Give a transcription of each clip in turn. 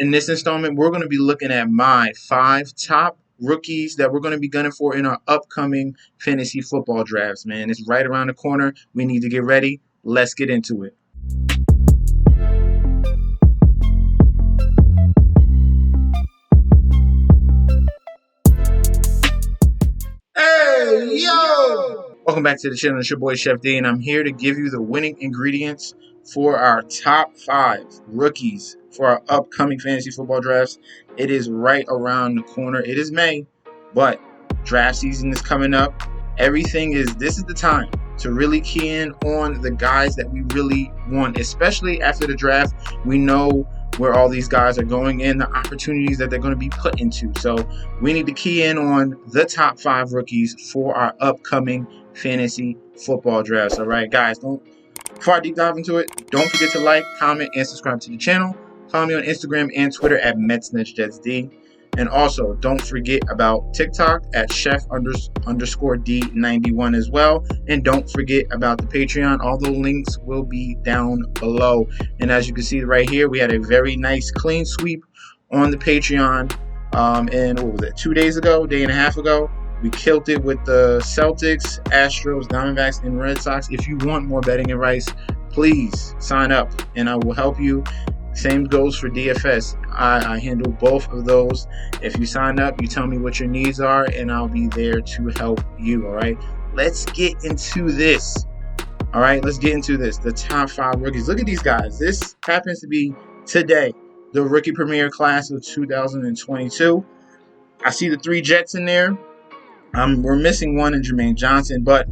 In this installment, we're going to be looking at my 5 top rookies that we're going to be gunning for in our upcoming fantasy football drafts, man. It's right around the corner. We need to get ready. Let's get into it. Hey, yo! Welcome back to the channel. It's your boy Chef D, and I'm here to give you the winning ingredients for our top 5 rookies for our upcoming fantasy football drafts. It is right around the corner. It is May, but draft season is coming up. This is the time to really key in on the guys that we really want, especially after the draft. We know where all these guys are going and the opportunities that they're going to be put into. So we need to key in on the top 5 rookies for our upcoming fantasy football drafts. All right, guys, before I deep dive into it, don't forget to like, comment, and subscribe to the channel. Follow me on Instagram and Twitter at MetsNetsJetsD. And also, don't forget about TikTok at chef_D91 as well. And don't forget about the Patreon. All the links will be down below. And as you can see right here, we had a very nice clean sweep on the Patreon. And what was it, 2 days ago, day and a half ago? We killed it with the Celtics, Astros, Diamondbacks, and Red Sox. If you want more betting advice, please sign up and I will help you. Same goes for DFS. I handle both of those. If you sign up, you tell me what your needs are, and I'll be there to help you, all right? Let's get into this. All right, let's get into this. The top 5 rookies. Look at these guys. This happens to be today, the rookie premier class of 2022. I see the 3 Jets in there. We're missing one in Jermaine Johnson, but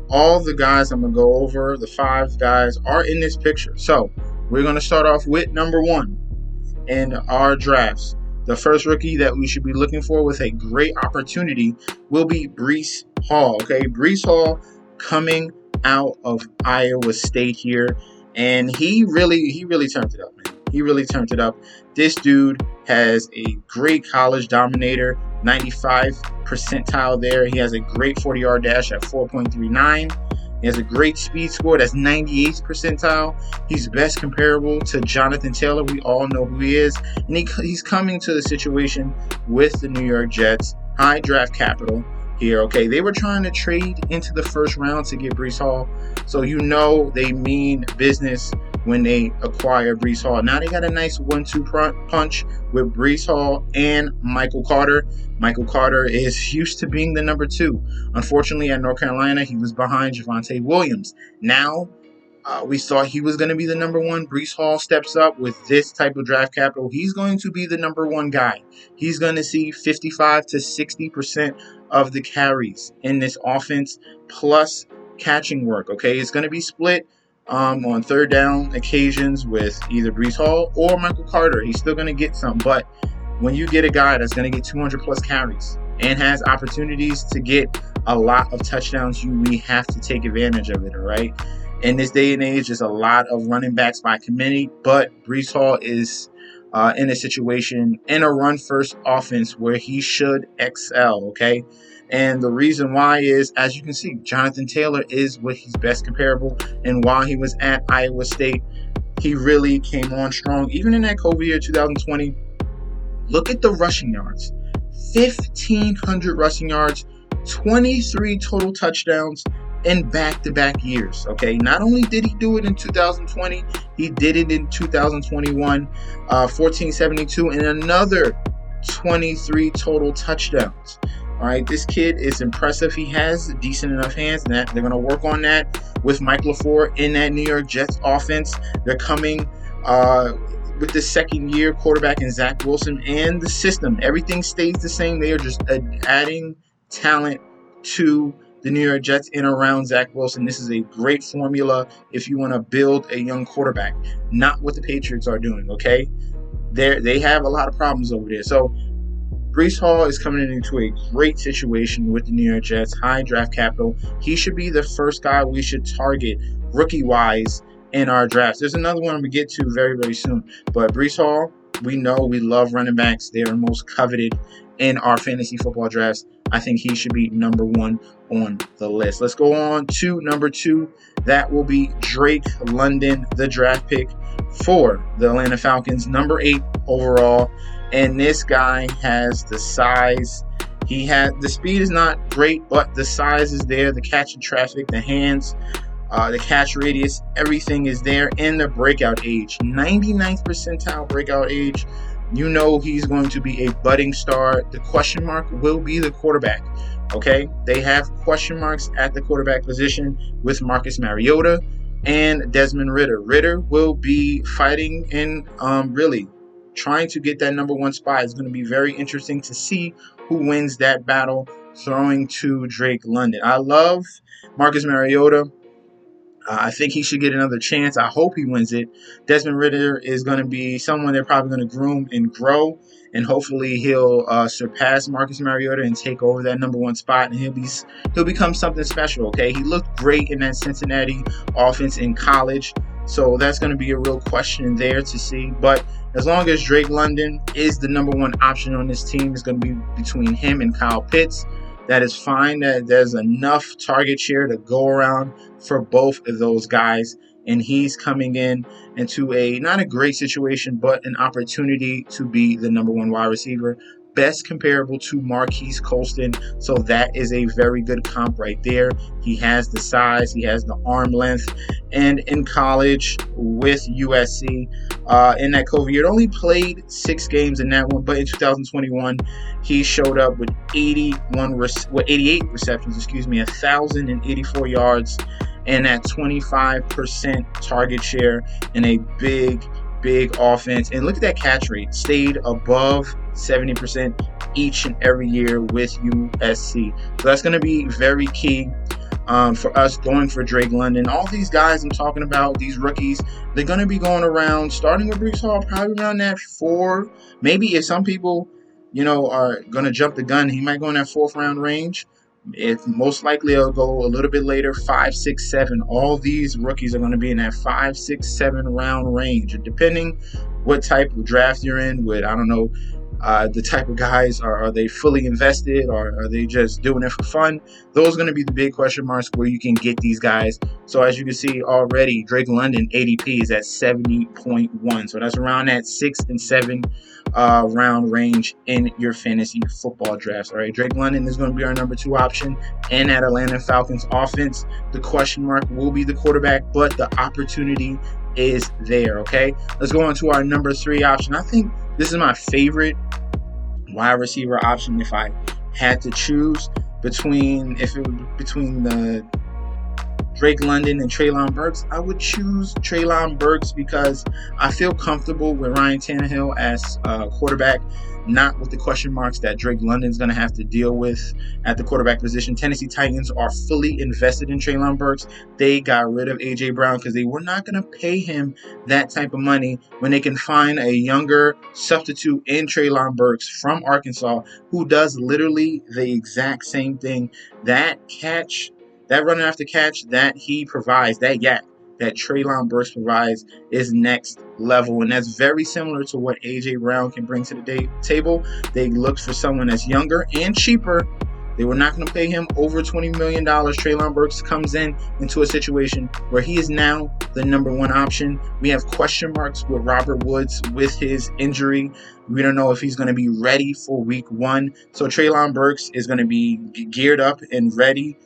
all the guys I'm going to go over, the 5 guys, are in this picture. So we're going to start off with number 1 in our drafts. The first rookie that we should be looking for with a great opportunity will be Breece Hall. Okay, Breece Hall coming out of Iowa State here, and he really turned it up, man. He really turned it up. This dude has a great college dominator, 95 percentile there. He has a great 40-yard dash at 4.39. He has a great speed score that's 98th percentile. He's best comparable to Jonathan Taylor. We all know who he is. And he's coming to the situation with the New York Jets. High draft capital here. Okay, they were trying to trade into the first round to get Breece Hall. So you know they mean business when they acquire Breece Hall. Now they got a nice 1-2 punch with Breece Hall and Michael Carter. Michael Carter is used to being the number 2. Unfortunately, at North Carolina, he was behind Javonte Williams. Now, we thought he was going to be the number 1. Breece Hall steps up with this type of draft capital. He's going to be the number 1 guy. He's going to see 55 to 60% of the carries in this offense, plus catching work. Okay, it's going to be split on third down occasions with either Breece Hall or Michael Carter. He's still going to get some, but when you get a guy that's going to get 200 plus carries and has opportunities to get a lot of touchdowns, we have to take advantage of it, all right? In this day and age, there's a lot of running backs by committee, but Breece Hall is in a situation in a run-first offense where he should excel, okay? And the reason why is, as you can see, Jonathan Taylor is what he's best comparable. And while he was at Iowa State, he really came on strong. Even in that COVID year, 2020, look at the rushing yards. 1,500 rushing yards, 23 total touchdowns in back-to-back years, okay? Not only did he do it in 2020, he did it in 2021, 1472, and another 23 total touchdowns. All right, this kid is impressive. He has decent enough hands, and that they're going to work on that with Mike LaFleur in that New York Jets offense. They're coming with the second-year quarterback in Zach Wilson, and the system. Everything stays the same. They are just adding talent to the New York Jets in around Zach Wilson. This is a great formula if you want to build a young quarterback. Not what the Patriots are doing, okay? They have a lot of problems over there. So Breece Hall is coming into a great situation with the New York Jets, high draft capital. He should be the first guy we should target rookie-wise in our drafts. There's another one we get to very, very soon. But Breece Hall, we know we love running backs. They are most coveted in our fantasy football drafts. I think he should be number 1 on the list. Let's go on to number 2. That will be Drake London, the draft pick for the Atlanta Falcons, number 8 overall. And this guy has the size. The speed is not great, but the size is there. The catch in traffic, the hands, the catch radius, everything is there. And the breakout age, 99th percentile breakout age. You know he's going to be a budding star. The question mark will be the quarterback. Okay, they have question marks at the quarterback position with Marcus Mariota and Desmond Ridder. Ridder will be fighting and really trying to get that number 1 spot. It's going to be very interesting to see who wins that battle throwing to Drake London. I love Marcus Mariota. I think he should get another chance. I hope he wins it. Desmond Ridder is going to be someone they're probably going to groom and grow, and hopefully he'll surpass Marcus Mariota and take over that number 1 spot, and he'll become something special. Okay, he looked great in that Cincinnati offense in college, so that's going to be a real question there to see. But as long as Drake London is the number 1 option on this team, it's going to be between him and Kyle Pitts. That is fine. That there's enough target share to go around for both of those guys, and he's coming into a not a great situation, but an opportunity to be the number 1 wide receiver, best comparable to Marquise Colston. So that is a very good comp right there. He has the size, he has the arm length, and in college with USC, in that COVID year, only played 6 games in that one, but in 2021 he showed up with 88 receptions, 1,084 yards, and that 25% target share in a big offense. And look at that catch rate, stayed above 70% each and every year with USC. So that's going to be very key for us going for Drake London. All these guys I'm talking about, these rookies, they're going to be going around, starting with Breece Hall, probably around that 4. Maybe if some people, are going to jump the gun, he might go in that 4th round range. It most likely it'll go a little bit later, 5, 6, 7. All these rookies are going to be in that 5, 6, 7 round range. And depending what type of draft you're in with, I don't know, the type of guys, are they fully invested or are they just doing it for fun? Those are going to be the big question marks where you can get these guys. So as you can see already, Drake London ADP is at 70.1. So that's around that 6th and 7th round range in your fantasy football drafts. All right, Drake London is going to be our number 2 option in that Atlanta Falcons offense. The question mark will be the quarterback, but the opportunity is there. Okay, let's go on to our number 3 option. I think this is my favorite wide receiver option if I had to choose between the Drake London and Treylon Burks. I would choose Treylon Burks because I feel comfortable with Ryan Tannehill as quarterback, not with the question marks that Drake London's going to have to deal with at the quarterback position. Tennessee Titans are fully invested in Treylon Burks. They got rid of A.J. Brown because they were not going to pay him that type of money when they can find a younger substitute in Treylon Burks from Arkansas who does literally the exact same thing. That running after catch that he provides, that Treylon Burks provides, is next level. And that's very similar to what A.J. Brown can bring to the table. They looked for someone that's younger and cheaper. They were not going to pay him over $20 million. Treylon Burks comes into a situation where he is now the number 1 option. We have question marks with Robert Woods with his injury. We don't know if he's going to be ready for week 1. So Treylon Burks is going to be geared up and ready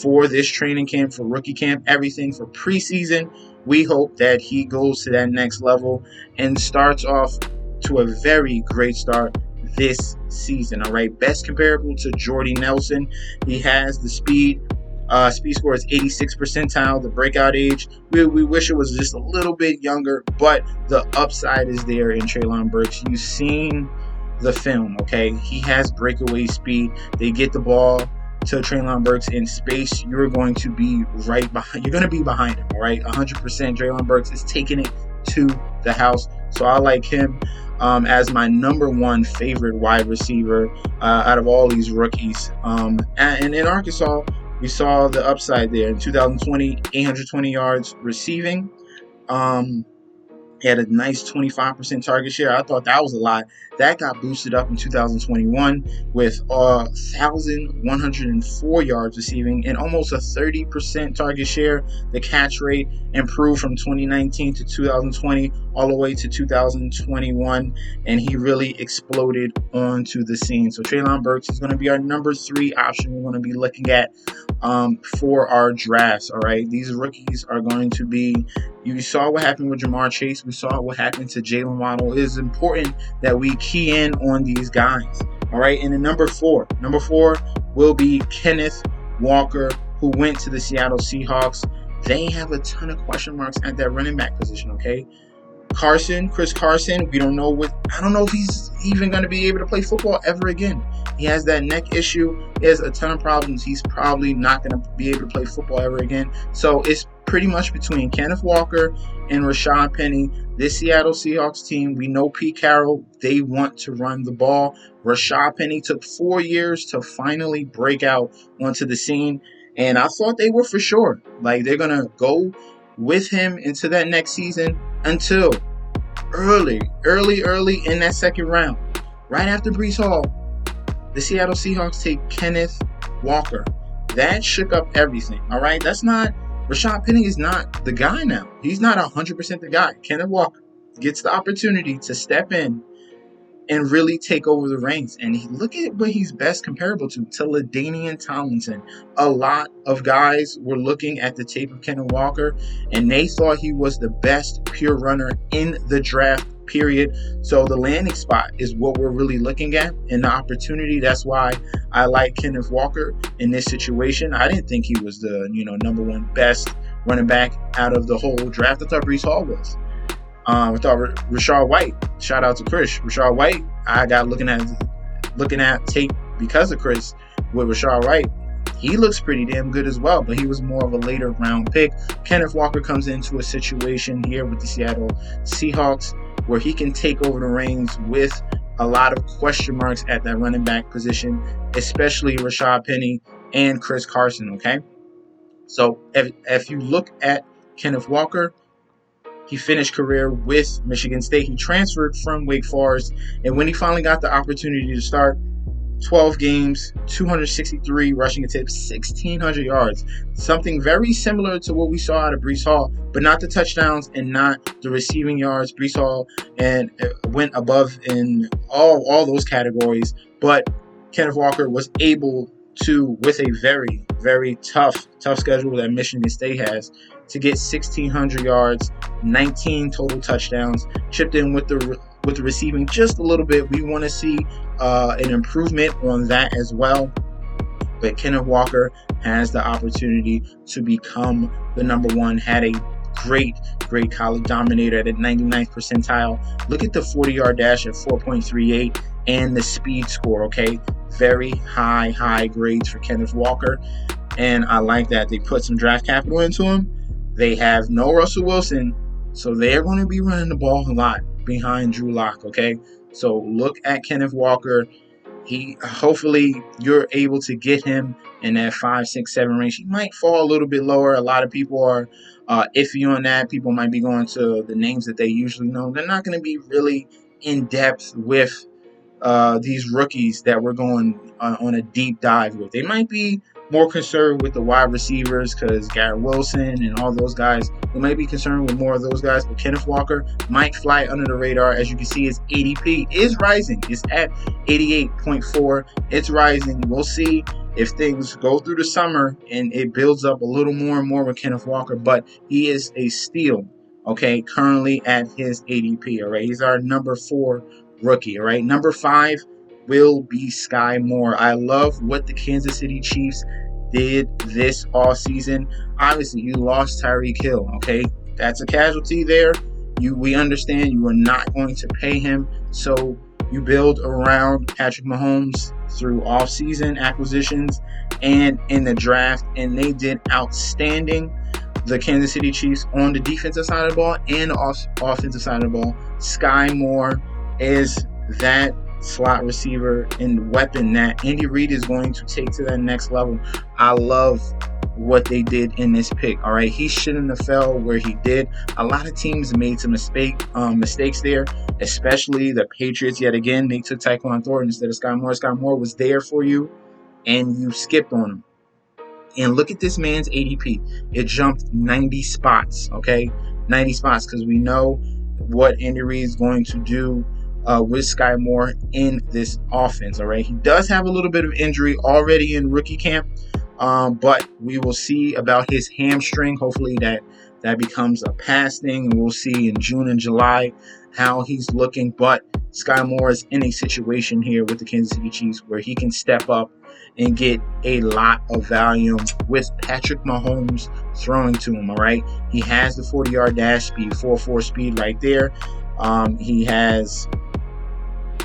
for this training camp, for rookie camp, everything for preseason. We hope that he goes to that next level and starts off to a very great start this season. All right, best comparable to Jordy Nelson. He has the speed. Speed score is 86th percentile. The breakout age, we wish it was just a little bit younger, but the upside is there in Treylon Burks. You've seen the film, okay? He has breakaway speed. They get the ball to Treylon Burks in space, you're going to be right behind. You're going to be behind him, all right? 100%. Treylon Burks is taking it to the house. So I like him as my number 1 favorite wide receiver out of all these rookies. And in Arkansas, we saw the upside there. In 2020, 820 yards receiving. He had a nice 25% target share. I thought that was a lot. That got boosted up in 2021 with 1,104 yards receiving and almost a 30% target share. The catch rate improved from 2019 to 2020 all the way to 2021, and he really exploded onto the scene. So Treylon Burks is going to be our number 3 option we're going to be looking at for our drafts. All right, these rookies are going to be. You saw what happened with Jamar Chase. We saw what happened to Jalen Waddle. It is important that we key in on these guys. All right, and then number four will be Kenneth Walker, who went to the Seattle Seahawks. They have a ton of question marks at that running back position. Okay, Chris Carson, I don't know if he's even going to be able to play football ever again. He has that neck issue. He has a ton of problems. He's probably not going to be able to play football ever again. So it's pretty much between Kenneth Walker and Rashad Penny. This Seattle Seahawks team, we know Pete Carroll, they want to run the ball. Rashad Penny took 4 years to finally break out onto the scene. And I thought they were for sure. Like, they're going to go with him into that next season until early in that second round. Right after Breece Hall, the Seattle Seahawks take Kenneth Walker. That shook up everything, all right? Rashad Penny is not the guy now. He's not 100% the guy. Kenneth Walker gets the opportunity to step in and really take over the reins. And look at what he's best comparable to LaDainian Tomlinson. A lot of guys were looking at the tape of Kenneth Walker, and they thought he was the best pure runner in the draft, period. So the landing spot is what we're really looking at, and the opportunity. That's why I like Kenneth Walker in this situation. I didn't think he was the number one best running back out of the whole draft. I thought Breece Hall was. I thought Rachaad White, shout out to Chris. Rachaad White, I got looking at tape because of Chris with Rachaad White. He looks pretty damn good as well, but he was more of a later round pick. Kenneth Walker comes into a situation here with the Seattle Seahawks where he can take over the reins with a lot of question marks at that running back position, especially Rashad Penny and Chris Carson, okay? So if you look at Kenneth Walker, he finished career with Michigan State. He transferred from Wake Forest, and when he finally got the opportunity to start, 12 games, 263 rushing attempts, 1,600 yards. Something very similar to what we saw out of Breece Hall, but not the touchdowns and not the receiving yards. Breece Hall went above in all those categories, but Kenneth Walker was able to, with a very, very tough schedule that Michigan State has, to get 1,600 yards, 19 total touchdowns, chipped in with the receiving just a little bit. We want to see an improvement on that as well. But Kenneth Walker has the opportunity to become the number one. Had a great college dominator at a 99th percentile. Look at the 40-yard dash at 4.38 and the speed score, okay? Very high grades for Kenneth Walker. And I like that. They put some draft capital into him. They have no Russell Wilson, so they're going to be running the ball a lot behind Drew Lock, okay? So look at Kenneth Walker. Hopefully you're able to get him in that 5, 6, 7 range. He might fall a little bit lower. A lot of people are iffy on that. People might be going to the names that they usually know. They're not going to be really in depth with these rookies that we're going on a deep dive with. They might be more concerned with the wide receivers because Garrett Wilson and all those guys, they might be concerned with more of those guys, but Kenneth Walker might fly under the radar. As you can see, his ADP is rising. It's at 88.4. It's rising. We'll see if things go through the summer and it builds up a little more and more with Kenneth Walker, but he is a steal, okay, currently at his ADP, all right? He's our number 4 rookie, all right? Number 5 will be Sky Moore. I love what the Kansas City Chiefs did this offseason. Obviously, you lost Tyreek Hill, okay? That's a casualty there. We understand you are not going to pay him, so you build around Patrick Mahomes through offseason acquisitions and in the draft, and they did outstanding. The Kansas City Chiefs on the defensive side of the ball and the offensive side of the ball. Sky Moore is that slot receiver and weapon that Andy Reid is going to take to that next level. I love what they did in this pick. All right, he shouldn't have fell where he did. A lot of teams made some mistakes there, especially the Patriots. Yet again, they took Tyquan Thornton instead of Sky Moore. Sky Moore was there for you, and you skipped on him. And look at this man's ADP. It jumped 90 spots, okay? 90 spots, because we know what Andy Reid is going to do with Sky Moore in this offense, all right? He does have a little bit of injury already in rookie camp, but we will see about his hamstring. Hopefully that becomes a past thing, and we'll see in June and July how he's looking. But Sky Moore is in a situation here with the Kansas City Chiefs where he can step up and get a lot of volume with Patrick Mahomes throwing to him, all right? He has the 40-yard dash speed, 4.4 speed right there. He has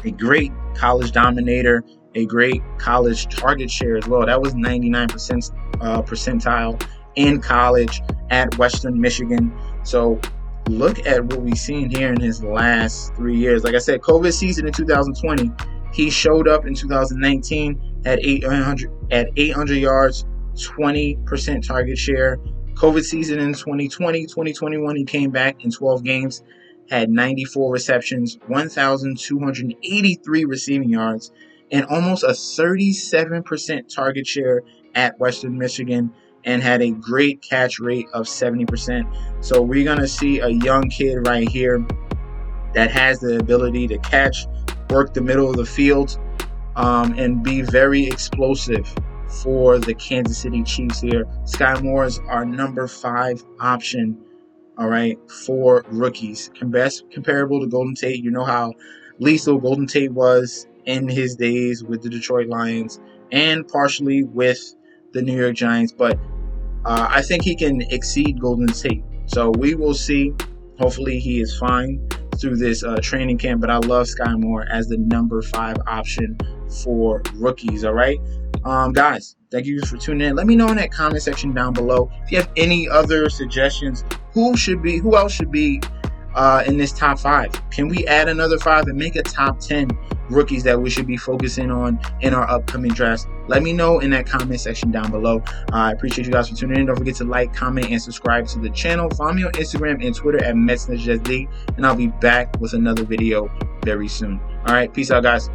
a great college dominator, a great college target share as well. That was 99% percentile in college at Western Michigan. So look at what we've seen here in his last 3 years. Like I said, COVID season in 2020, he showed up in 2019 at 800 yards, 20% target share. COVID season in 2020, 2021, he came back in 12 games, had 94 receptions, 1,283 receiving yards, and almost a 37% target share at Western Michigan, and had a great catch rate of 70%. So we're going to see a young kid right here that has the ability to catch, work the middle of the field, and be very explosive for the Kansas City Chiefs here. Sky Moore is our number 5 option, all right, for rookies. Best comparable to Golden Tate. You know how lethal Golden Tate was in his days with the Detroit Lions and partially with the New York Giants, but I think he can exceed Golden Tate. So we will see. Hopefully he is fine through this training camp, but I love Sky Moore as the number 5 option for rookies. All right, guys, thank you for tuning in. Let me know in that comment section down below if you have any other suggestions. Who else should be in this top 5? Can we add another 5 and make a top 10 rookies that we should be focusing on in our upcoming drafts? Let me know in that comment section down below. I appreciate you guys for tuning in. Don't forget to like, comment, and subscribe to the channel. Follow me on Instagram and Twitter at MetsNetJSD, and I'll be back with another video very soon. All right, peace out, guys.